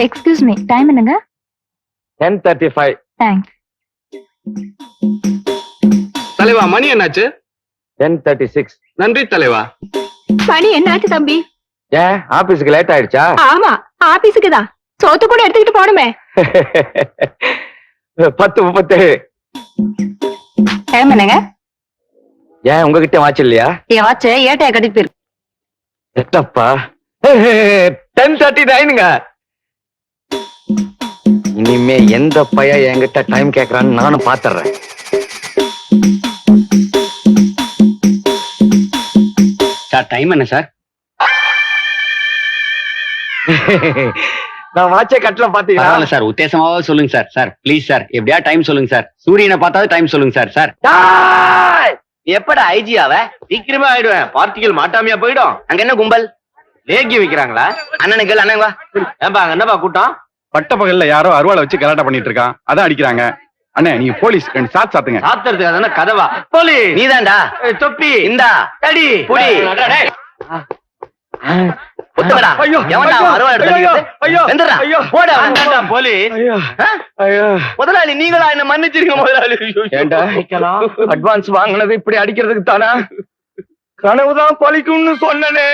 Excuse me, time என்னங்க? 10:35. Thanks. தலைவா மணி என்னாச்சு? 10:36. நன்றி தலைவா. மணி என்னாச்சு தம்பி? ஏன் ஆபீஸ்க்கு லேட் ஆயிடுச்சா? ஆமா, ஆபீஸுக்கு தான். சோத்து கூட எடுத்துக்கிட்டு போணுமே. 10:37. டைம் என்னங்க? ஏன் உங்ககிட்ட வாட்ச் இல்லையா? என் வாட்ச் ஏட்டைய கட்டிட்டு போயிருக்கு. எட்டப்பா. 10:39ங்க. இனிமே எந்த பையன் என்கிட்ட டைம் கேக்குறான்னு நானும் பாத்துறேன். சார் டைம் என்ன சார்? நான் வாட்சை கட்டல பாத்தீங்களா? பரவாயில்ல சார், உத்தேசமாவது சொல்லுங்க சார். சார் ப்ளீஸ் சார், எப்படியா டைம் சொல்லுங்க சார். சூரியனை பார்த்தாவது டைம் சொல்லுங்க சார். சார் எப்படா ஐஜியாவ? சீக்கிரமா ஆயிடுவேன். பார்ட்டிகள் மாட்டாமையா போயிடும். அங்க என்ன கும்பல் லேக்கி வைக்கிறாங்களா? அண்ணனுக்கு அண்ணன் வா. ஏன்பா அங்க என்னப்பா கூட்டம்? பட்ட பகல்ல யாரோ அருவாளை வச்சு கலாட்டா பண்ணிட்டு இருக்கான், அதான் அடிக்கிறாங்க. அண்ணே நீங்க போலீஸ், 2 சாத் சாத்துங்க. சாத்துறதுக்கு அதான கதவா? போலி நீதான்டா. தொப்பி இந்தா தடி புடி. ஒத்துக்கடா. எவன்டா அருவா எடுத்து போடா. வந்தான்டா போலி. முதலாளி நீங்களா என்ன மன்னிச்சிருங்க முதலாளி. ஏண்டா அட்வான்ஸ் வாங்கினது இப்படி அடிக்கிறதுக்கு தானா? கனவுதான் பலிக்கும்னு சொன்னனே.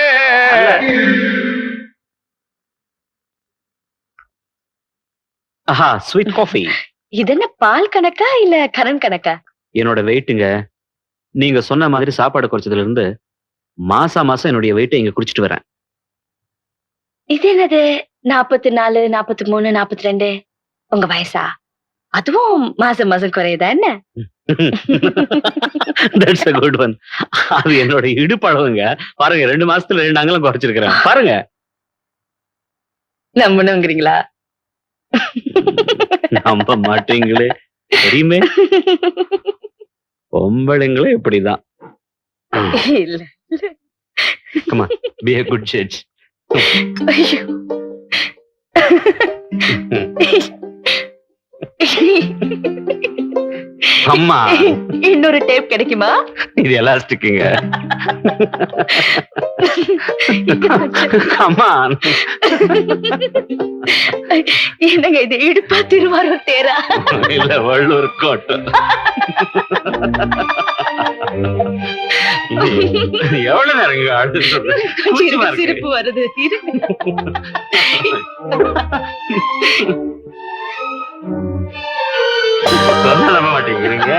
ஆஹா, ஸ்வீட் காஃபி. இது என்ன பால் கணக்கா இல்ல கரண் கணக்கா? என்னோட வெயிட்டுங்க. நீங்க சொன்ன மாதிரி சாப்பாடு குறைச்சதுல இருந்து மாசம் என்னுடைய வெயிட்டை இங்க குடிச்சிட்டு வரேன். இது என்னது 44, 43, 42? உங்க வயசா? அதுவும் மாசம் குறையுதா என்ன? That's a good one. அது என்னோட இடுப்பளவுங்க. பாருங்க 2 மாசத்துல 2 அங்கலம் குறைச்சிருக்கிறேன் பாருங்க. நம்பணுங்கிறீங்களா? நம்ப மாட்டீங்களே. தெரியுமே, பொம்பளைங்களே இப்படிதான். இல்ல. Come on, be a good judge. ஐயோ. அம்மா, இன்னொரு டேப் கிடைக்குமா? இது எலாஸ்டிக்குங்க. அம்மா, என்னங்க இது, இடுப்பா திருவாரூர் தேரா? இல்ல வள்ளூர் கோட்டை. எவ்வளவு நேரங்க அடுத்து சிரிப்பு வருது. சொல்ல மாட்டேங்கிறீங்க.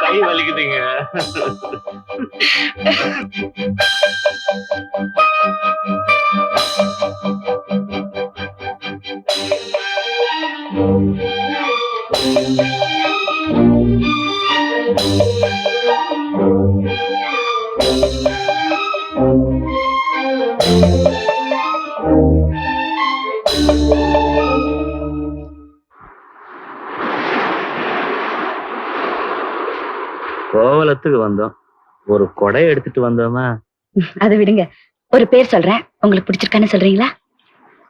கை வலிக்குதுங்க. கோவலத்துக்கு வந்தோம், ஒரு கொடை எடுத்துட்டு வந்தோமா? அதை விடுங்க, ஒரு பேர் சொல்றேன், உங்களுக்கு பிடிச்சிருக்கான்னு சொல்றீங்களா?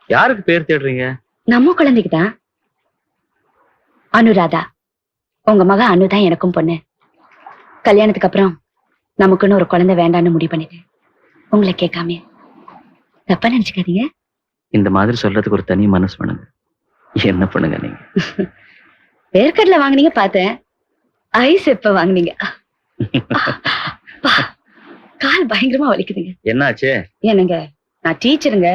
யாருக்கு பேர் தேடுறீங்க? நம்ம குழந்தைக்கு தான். அனுராதா. உங்க மக அனுதான் எனக்கும் பொண்ணு. கல்யாணத்துக்கு அப்புறம் நமக்குன்னு ஒரு குழந்தை வேண்டான்னு முடிவு பண்ணிட்டேன். உங்களை கேட்காம. தப்பா நினைச்சுக்காதீங்க. இந்த மாதிரி சொல்றதுக்கு ஒரு தனி மனசு பண்ணுங்க. என்ன பண்ணுங்க நீங்க? வேர்க்கடலை வாங்குனீங்க பார்த்தேன். ஐஸ் எப்ப வாங்குனீங்க? கால் பயங்கரமா வலிக்குதுங்க. என்னாச்சு? என்னங்க, நான் டீச்சருங்க.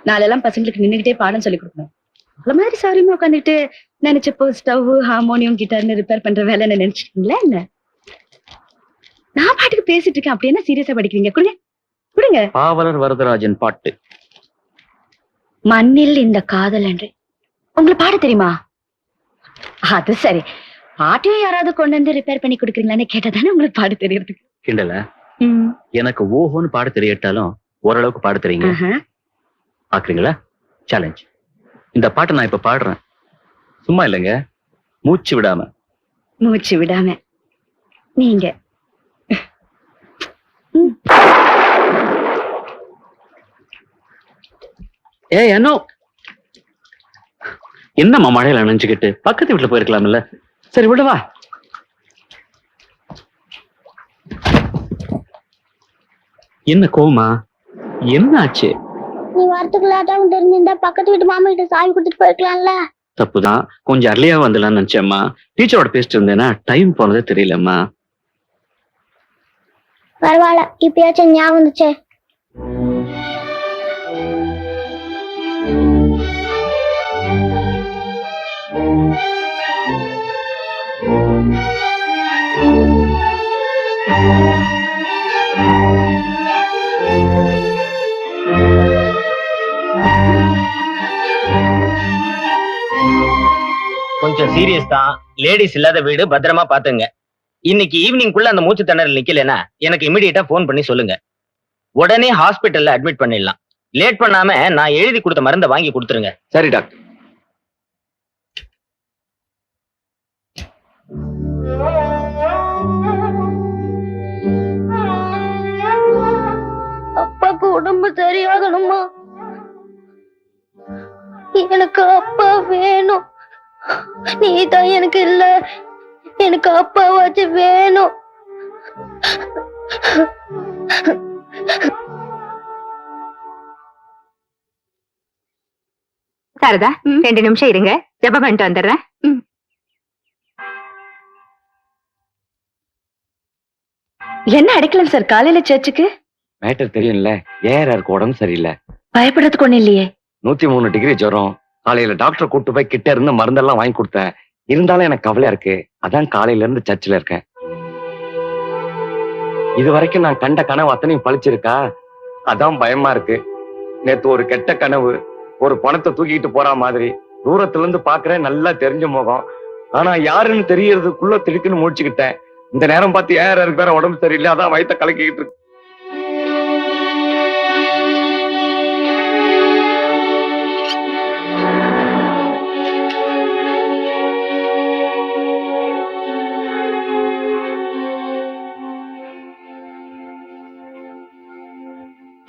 நாளெல்லாம் பசங்களுக்கு நின்னுகிட்டே பாடம் சொல்லி கொடுக்கணும். அவ்வளவு மாதிரி சாரியுமா உட்காந்துட்டு நினைச்சப்போ ஸ்டவ், ஹார்மோனியம், கிட்டார்னு ரிப்பேர் பண்ற வேலை நினைச்சிட்டீங்களா என்ன? நான் பாட்டுக்கு பேசிட்டு இருக்கேன், அப்படி என்ன சீரியஸா படிக்கிறீங்க? கொடுங்க கொடுங்க. பாவலர் வரதராஜன் பாட்டு. மண்ணில் இந்த காதல் என்று உங்களுக்கு பாட தெரியுமா? அது சரி, பாட்டையும் யாராவது கொண்டு வந்து ரிப்பேர் பண்ணி கொடுக்குறீங்களான்னு கேட்டதானே உங்களுக்கு பாட தெரியறதுக்கு. கிண்டல. எனக்கு ஓஹோன்னு பாட தெரியட்டாலும் ஓரளவுக்கு பாட தெரியுங்க. பாக்குறீங்களா? சேலஞ்ச். இந்த பாட்டை நான் இப்ப பாடுறேன், சும்மா இல்லைங்க, மூச்சு விடாம. மூச்சு விடாம நீங்க ஏய் அனு, என்னம்மா மழையில நினைச்சுக்கிட்டு பக்கத்து வீட்டுல போயிருக்கலாம்ல. சரி விடவா. என்ன கோவமா? என்ன ஆச்சு? நீ வரத்துக்கு லேட்டா தெரிஞ்சிருந்தா பக்கத்து வீட்டு மாமா கிட்ட சாவி கொடுத்துட்டு போயிருக்கலாம்ல. தப்புதான். கொஞ்சம் அர்லியா வந்துடலாம்னு நினைச்சேம்மா. டீச்சரோட பேசிட்டு இருந்தேன்னா டைம் போனதே தெரியலம்மா. பரவாயில்ல, இப்பயாச்சும் ஞாபகம் வந்துச்சே. கொஞ்சம் சீரியஸ் தான். லேடிஸ் இல்லாத வீடு, பத்திரமா பாத்துங்க. இன்னைக்கு ஈவினிங்குள்ள அந்த மூச்சு திணறல் நிக்கலனா எனக்கு இமிடியேட்டா போன் பண்ணி சொல்லுங்க. உடனே ஹாஸ்பிட்டல்ல அட்மிட் பண்ணிடலாம். லேட் பண்ணாம நான் எழுதி கொடுத்த மருந்தை வாங்கி கொடுத்துருங்க. சரி டாக்டர். அப்பாக்கு உடம்பு சரியாகணுமா? எனக்கு அப்பா வேணும். நீ தான் எனக்கு இல்ல, எனக்கு அப்பாவாச்சும் வேணும். சாரதா, 2 நிமிஷம் இருங்க, ஜெபம் பண்ணிட்டு வந்துடுறேன். என்ன அடைக்கலாம் சார் காலையில சர்ச்சுக்கு? மேட்டர் தெரியும்ல, ஏஆர்ஆருக்கு உடம்பு சரியில்லை. பயப்படுறதுக்கு ஒண்ணு இல்லையே. 103 டிகிரி ஜுரம். காலையில டாக்டர் கூட்டு போய் கிட்ட இருந்து மருந்தெல்லாம் வாங்கி கொடுத்தேன். இருந்தாலும் எனக்கு கவலையா இருக்கு. அதான் காலையில இருந்து சர்ச்சில் இருக்கேன். இது வரைக்கும் நான் கண்ட கனவு அத்தனையும் பழிச்சிருக்கா? அதான் பயமா இருக்கு. நேத்து ஒரு கெட்ட கனவு, ஒரு பணத்தை தூக்கிட்டு போற மாதிரி. தூரத்துல இருந்து பாக்குறேன், நல்லா தெரிஞ்ச முகம். ஆனா யாருன்னு தெரியறதுக்குள்ள திடுக்குன்னு முடிச்சுக்கிட்டேன். இந்த நேரம் பார்த்து ஏஆர்ஆருக்கு வேற உடம்பு சரியில்லை. அதான் வயித்தை கலக்கிக்கிட்டு இருக்கு.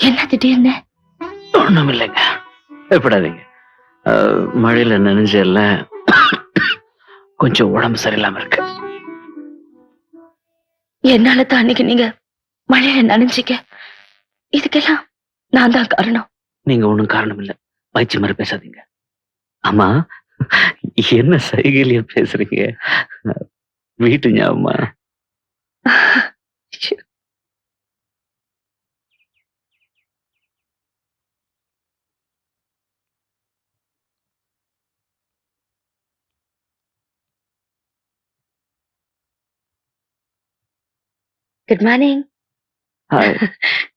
என்ன திடீர்னு? ஒண்ணும் இல்லைங்க, பயப்படாதீங்க. மழையில நினைஞ்சல கொஞ்சம் உடம்பு சரியில்லாம இருக்கு. என்னால தான் அன்னைக்கு நீங்க மழையில நனைஞ்சிக்க. இதுக்கெல்லாம் நான் தான் காரணம். நீங்க ஒண்ணும் காரணம் இல்ல. பயிற்சி மாதிரி பேசாதீங்க. ஆமா, என்ன சைகையில பேசுறீங்க? வீட்டு ஞாபகமா? Good morning.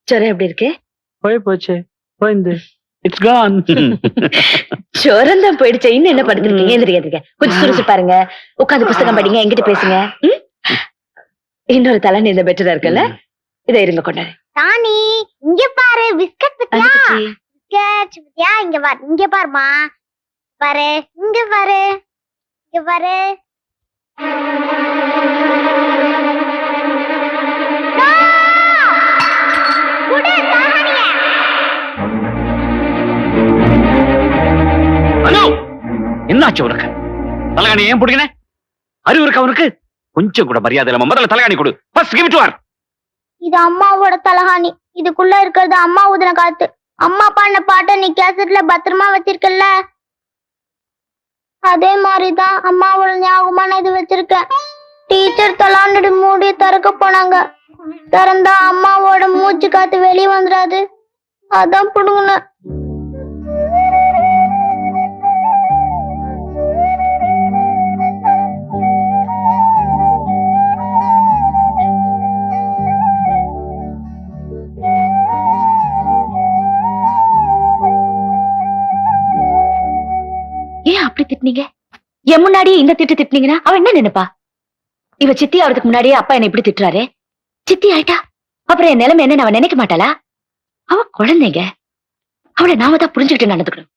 ஜுரம் எப்படி இருக்கு? போச்சு போயிந்து. இட்ஸ் கான். ஜுரம் தான் போயிடுச்சு. இன்னும் என்ன படுத்துருக்கீங்க? எந்திரிக்க கொஞ்சம் சுறுசு பாருங்க. உட்காந்து புத்தகம் படிங்க, எங்கிட்ட பேசுங்க. இன்னொரு தலை இந்த பெட்டரா இருக்குல்ல? இதை இருங்க கொண்டாரு. ராணி, இங்க பாரு, பிஸ்கட் பத்தியா? பிஸ்கட் பத்தியா? இங்க பாரு, இங்க பாருமா. பாரு, இங்க பாரு, இங்க பாரு. ஹலோ, என்னாச்சு உனக்கு? தலைகாணி ஏன் போடுங்க? அறிவு இருக்கு அவனுக்கு? கொஞ்சம் கூட மரியாதை இல்லாம முதல்ல தலைகாணி கொடு. First give it to her. இது அம்மாவோட தலகாணி. இதுக்குள்ள இருக்கிறது அம்மா ஊதின காத்து. அம்மா பாடின பாட்டை நீ கேசட்ல பத்திரமா வச்சிருக்கல, அதே மாதிரிதான் அம்மாவோட ஞாபகமா நான் இது வச்சிருக்கேன். டீச்சர் தலாண்டு மூடி திறக்க போனாங்க. திறந்தா அம்மாவோட மூச்சு காத்து வெளியே வந்துடாது. அதான் புடுங்கல. ஏன் அப்படி திட்டினீங்க? என் முன்னாடியே இந்த திட்டு திட்டினீங்கன்னா அவன் என்ன நினைப்பா? இவ சித்தி ஆகிறதுக்கு முன்னாடியே அப்பா என்ன இப்படி திட்டுறாரு. சித்தி ஆயிட்டா அப்புறம் என் நிலைமை என்ன அவன் நினைக்க மாட்டாளா? அவ குழந்தைங்க. அவளை நாம தான் புரிஞ்சுக்கிட்டு நடந்துக்கணும்.